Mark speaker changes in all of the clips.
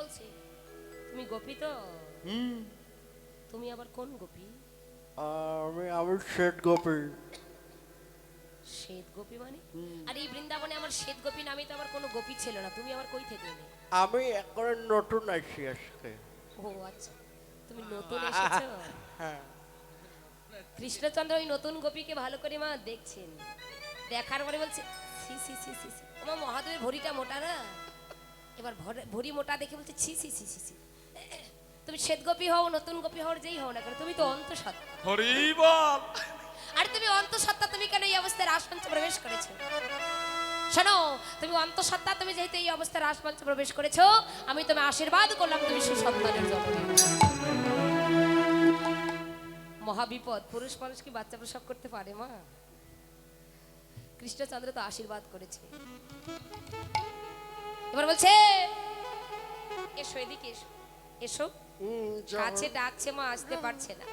Speaker 1: বলছি তুমি গোপী তো? তুমি আবার কোন গোপী?
Speaker 2: আমি শেঠ গোপী।
Speaker 1: শ্বেত গোপী মানে? আর এই বৃন্দাবনে আমার শ্বেত গোপী নামে তো আবার কোনো গোপী ছিল না, তুমি আবার কই থেকে এলে?
Speaker 2: আমি এখন নতুন আসি আজকে।
Speaker 1: ও আচ্ছা, তুমি নতুন এসেছো।
Speaker 2: হ্যাঁ।
Speaker 1: কৃষ্ণচন্দ্র ওই নতুন গোপীকে ভালো করে মা দেখছেন, দেখার পরে বলছে ছি ছি ছি ছি ছি, আমার মহাদেবের ভরিটা মোটা না, এবার ভরি মোটা দেখে বলছে ছি ছি ছি ছি ছি। তুমি শ্বেত গোপী হও, নতুন গোপী হও, যেই হও না কেন, তুমি তো অন্তঃসত্ত্বা।
Speaker 3: হরি বল।
Speaker 1: আর তুমি অন্তঃসত্ত্বা, তুমি কেন এই অবস্থায় রাসমঞ্চে প্রবেশ করেছো? শোনো, তুমি অন্তঃসত্ত্বা, তুমি যেহেতু এই অবস্থায় রাসমঞ্চে প্রবেশ করেছো, আমি তোমায় আশীর্বাদ করলাম, তুমি সুসন্তানের জন্ম দিবে। মহাবিপদ, পুরুষ মানুষ কি বাচ্চা প্রসব করতে পারে মা? কৃষ্ণচন্দ্র তো আশীর্বাদ করেছে। এবার বলছে এসো, এদিকে এসো, এসো। কাছে ডাকছে মা, আসতে পারছে না,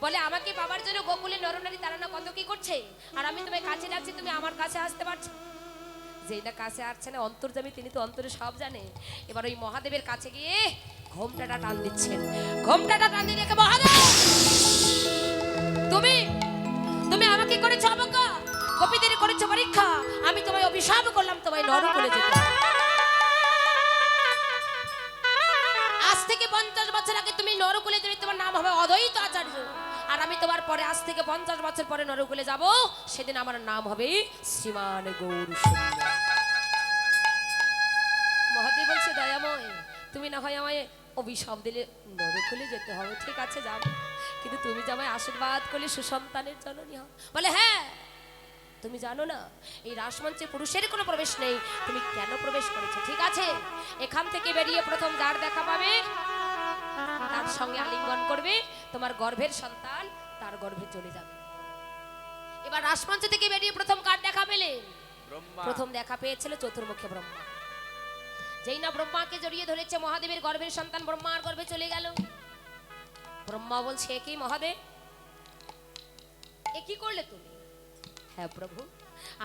Speaker 1: বলে আমাকে বাবার জন্য গোকুলে নরনারী তারা কত কি করছে, আর আমি তোমায় কাছে ডাকছি, তুমি আমার কাছে আসতে পারছো? যেই না কাছে আসছে না, অন্তর্যামী, তিনি তো অন্তরে সব জানে। এবার ওই মহাদেবের কাছে গিয়ে ঘোমটাটা টান দিচ্ছেন। ঘোমটাটা টান দিয়ে দেখে, মহাদেব তুমি তুমি আমাকে করেছো অবজ্ঞা, গোপীদের করেছো পরীক্ষা, আমি তোমায় অভিশাপ করলাম, তোমায় নরকুলে যেতে হবে। আজ থেকে 50 বছর আগে তুমি নরকুলে যাবে, তোমার নাম হবে অদ্বৈত আচার্য, আর আমি তোমার পরে আজ থেকে 50 বছর পরে নরকুলে যাব, সেদিন আমার নাম হবে শ্রীমান গৌর সুন্দর। মহাদেব বলছে দয়াময়, তুমি না হয় আমায় অভিশাপ দিলে নরকুলে যেতে হবে, ঠিক আছে যাব, কিন্তু তুমি যে আমায় আশীর্বাদ করলে সুসন্তানের জননী হও। বলে হ্যাঁ, তুমি জানো না এই রাসমঞ্চে পুরুষের কোনো প্রবেশ নেই, তুমি কেন প্রবেশ করেছো? ঠিক আছে, এখান থেকে বেরিয়ে প্রথম যার দেখা পাবে তার সঙ্গে আলিঙ্গন করবে, তোমার গর্ভের সন্তান তার গর্ভে চলে যাবে। এবার রাসমঞ্চ থেকে বেরিয়ে প্রথম কার দেখা পেলে? প্রথম দেখা পেয়েছিল চতুর্মুখী ব্রহ্মা। যেই না ব্রহ্মাকে জড়িয়ে ধরেছে, মহাদেবের গর্ভের সন্তান ব্রহ্মার গর্ভে চলে গেল। ব্রহ্মা বলছে কি মহাদেব, এ কি করলে তুমি? হ্যাঁ প্রভু,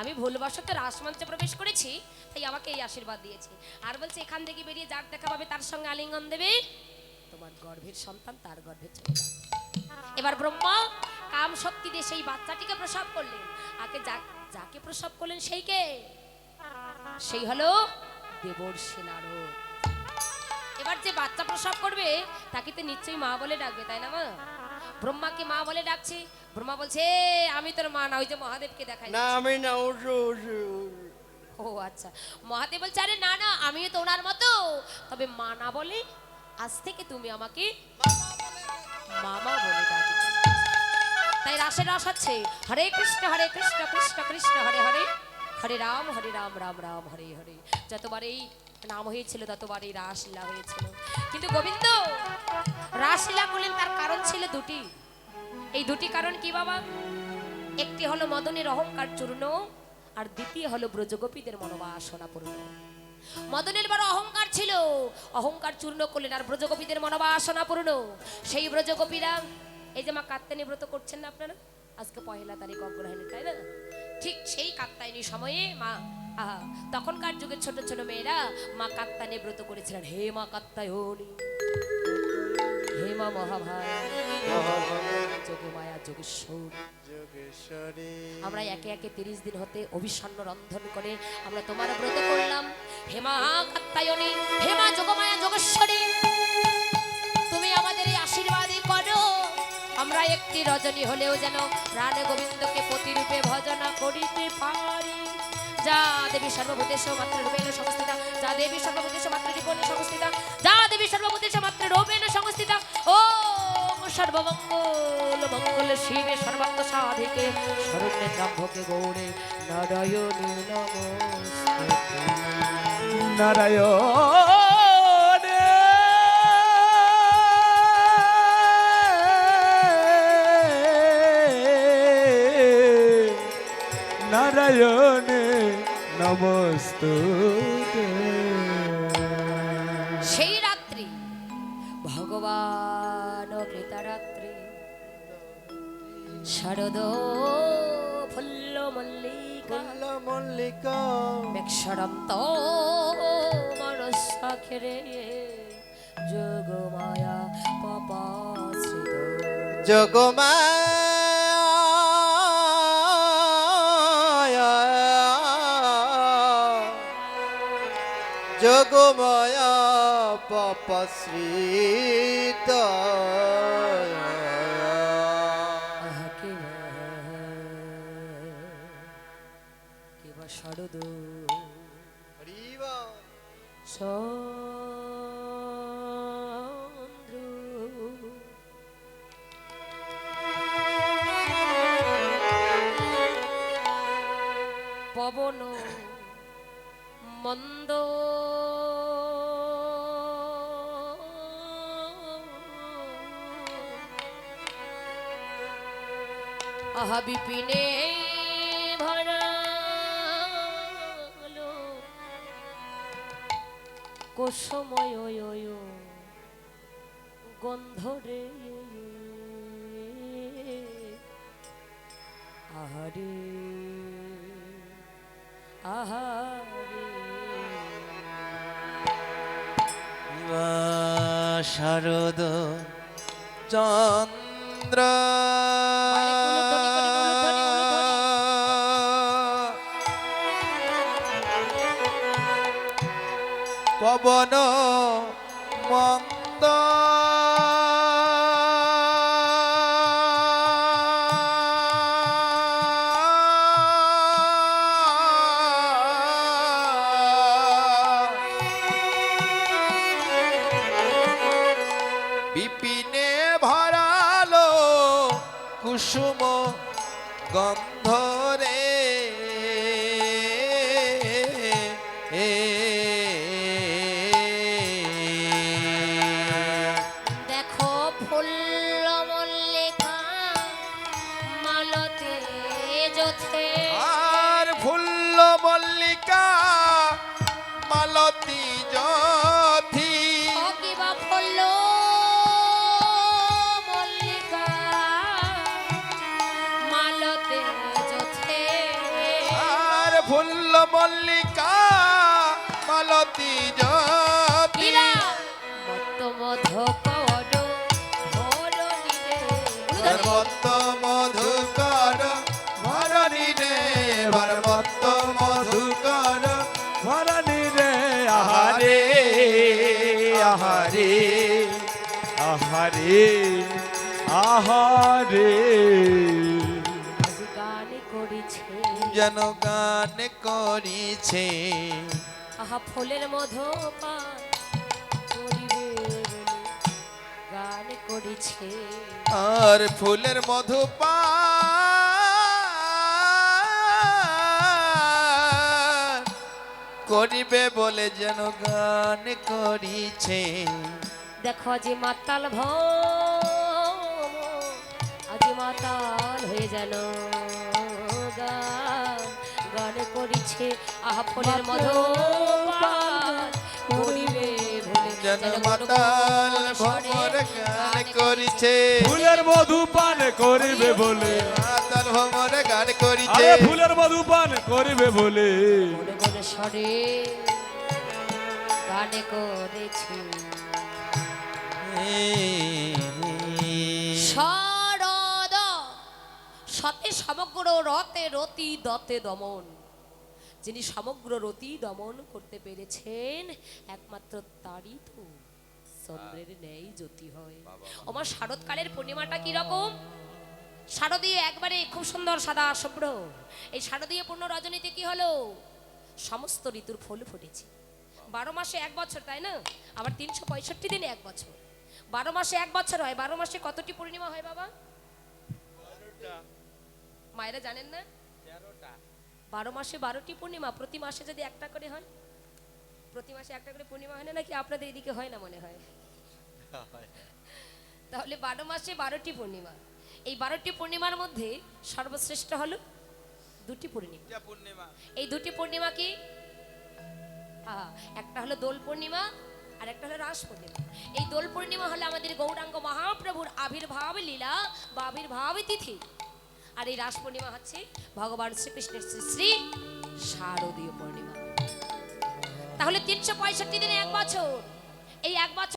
Speaker 1: আমি ভুলবশত রাসমঞ্চে প্রবেশ করেছি, তাই আমাকে এই আশীর্বাদ দিয়েছে, আর বলছে এখান থেকে বেরিয়ে যার দেখা পাবে তার সঙ্গে আলিঙ্গন দেবে, তোমার গর্ভের সন্তান তার গর্ভে চলে যাবে। এবার ব্রহ্মা কাম শক্তি দিয়ে সেই বাচ্চাটিকে প্রসব করলেন। আগে যাকে প্রসব করলেন সেই হলো দেবর্ষি নারদ। এবার যে বাচ্চা প্রসব করবে তাকে তো নিশ্চয়ই মা বলে ডাকবে, তাই না মা? ব্রহ্মাকে মা বলে ডাকছে। ব্রহ্মা বলছে আমি তোর মা না, ওই যে মহাদেবকে দেখাই
Speaker 2: না আমি না,
Speaker 1: ও আচ্ছা, মহাদেব বলছে আরে না না, আমিও তো ওনার মতো, তবে মা না বলে আজ থেকে তুমি আমাকে মামা বলে ডাকবে। তাই রাসের রাস হচ্ছে হরে কৃষ্ণ কৃষ্ণ কৃষ্ণ হরে হরে, হরে রাম রাম রাম হরে হরে। যতবার এই নাম হয়েছিল ততবার এই রাসলীলা হয়েছিল। কিন্তু গোবিন্দ রাসলীলা করলেন, তার কারণ ছিল দুটি। এই দুটি কারণ কি বাবা? একটি হলো মদনের অহংকার চূর্ণ, আর দ্বিতীয় হলো ব্রজগোপীদের মনোবাসনা পূর্ণ। মদনের বড় অহংকার ছিল, অহংকার চূর্ণ করলেন, আর ব্রজগোপীদের মনোবাসনা পূর্ণ। সেই ব্রজগোপীরা এই যে মা কাত্যায়নী ব্রত করছেন না আপনারা, আজকে 1 তারিখ অগ্রহায়ণ, তাই না? ঠিক সেই কাত্যায়নী সময়ে মা তখনকার যুগের ছোট ছোট মেয়েরা মা কাত্যায়নী ব্রত করেছিলেন। হে মা কাত্যায়নী, হে মা মহাভাগ, যোগমায়া যোগেশ্বরী, আমরা একে একে 30 দিন হতে অভিসন্ন রন্ধন করে আমরা তোমার ব্রত করলাম। হে মা কাত্যায়নী, হে মা যোগমায়া যোগেশ্বরী, তুমি আমাদের এই আশীর্বাদই করো, আমরা একটি রজনী হলেও যেন প্রাণ গোবিন্দকে প্রতিরূপে ভজনা করিতে পারি। যা দেবী সর্বভূতেষু মাত্র রূপেণ সংস্থিতা, যা দেবী সর্বভূতেষু মাত্র রূপেণ সংস্থিতা, যা দেবী সর্বভূতেষু মাত্র রূপেণ সংস্থিতা। ওম সর্বমঙ্গল মঙ্গল শিবে সর্বার্থ সাধিকে শরণ্যে ত্র্যম্বকে গৌরে নারায়ণী নমস্তুতে।
Speaker 3: নারায়ণ নারায়ণে নমস্তুতে।
Speaker 1: সেই রাত্রি ভগবান কৃতারাত্রি শারদ ফুল্ল মল্লিকা মেঘসরন্ত মনসাখেরে
Speaker 4: যোগমায়া যোগমায়া পাপশ্রীত
Speaker 1: আহা কেবা শারদ চন্দ্র পবন মন্দ আহা বিপিনে ভরালো কোসময় গন্ধরে আহারে আহারে
Speaker 4: শারদ চন্দ্র পবন মন্দ বিপিনে ভরালো কুসুম গন্ধ রে
Speaker 1: দেখো ফুল মল্লিকা মালতে যোথে
Speaker 4: আর ফুল্ল মল্লিকা মালতী যথি
Speaker 1: ও কিবা ফুল মল্লিকা মালতে যোথে
Speaker 4: আর ফুল্ল মল্লিকা মালতী যথি
Speaker 1: কিরা মত্ত মধ কর ভোর নিরে
Speaker 4: ভরবত্ত মধুকর ভরণী রে ভরবত্ত মধুকর
Speaker 3: ভরণী রে আহারে আহারে আহারে আহারে
Speaker 1: গান করেছে
Speaker 4: যেন গান করিছে
Speaker 1: আহা ফুলের মধু পান করিবে বলে গান করেছে
Speaker 4: আর ফুলের মধু পান করিবে বলে যেন গান করিছে
Speaker 1: দেখো যে মাতাল ভম আজ মাতাল হয়ে যেন গান গান করিছে আহা ফুলের মধু পান করিবে বলে
Speaker 4: যেন মাতাল ভ্রমর গান করিছে
Speaker 3: ফুলের মধু পান করিবে বলে
Speaker 4: মাতাল ভ্রমর গান করিছে
Speaker 3: আরে ফুলের মধু পান করিবে বলে
Speaker 1: মনে মনে সরে গান করেছে শরদ সতে সমগ্র রতে রতি দতে দমন যিনি সমগ্র রতি দমন করতে পেরেছেন একমাত্র তারই তো চন্দ্রের ন্যায় জ্যোতি হয়। আমার শারদকালের পূর্ণিমাটা কি রকম? শারদীয় একবারে খুব সুন্দর সাদা শুভ্র। এই শারদীয় পূর্ণ রজনীতে কি হলো? সমস্ত ঋতুর ফুল ফুটেছে। 12 মাসে 1 বছর, তাই না? আবার 365 দিনে 1 বছর। 12 মাসে 1 বছর হয়। 12 মাসে কতটি পূর্ণিমা হয় বাবা? 12টা। মায়েরা জানেন না? 13টা। 12 মাসে 12টি পূর্ণিমা। প্রতি মাসে যদি একটা করে হয়, প্রতি মাসে একটা করে পূর্ণিমা হয় না, নাকি আপনাদের এদিকে হয় না মনে হয়? তাহলে 12 মাসে 12টি পূর্ণিমা। এই 12টি পূর্ণিমার মধ্যে সর্বশ্রেষ্ঠ হলো 2টি পূর্ণিমা। এই 2টি পূর্ণিমা কি? একটা হলো দোল পূর্ণিমা আর একটা হলো রাস পূর্ণিমা। এই দোল পূর্ণিমা হলো আমাদের গৌরাঙ্গ মহাপ্রভুর আবির্ভাব লীলা বা আবির্ভাব তিথি। আর এই রাস পূর্ণিমা হচ্ছে ভগবান শ্রীকৃষ্ণের শ্রী শ্রী শারদীয় পূর্ণিমা। তাহলে 365 দিনে 1 বছর। এই 1 বছর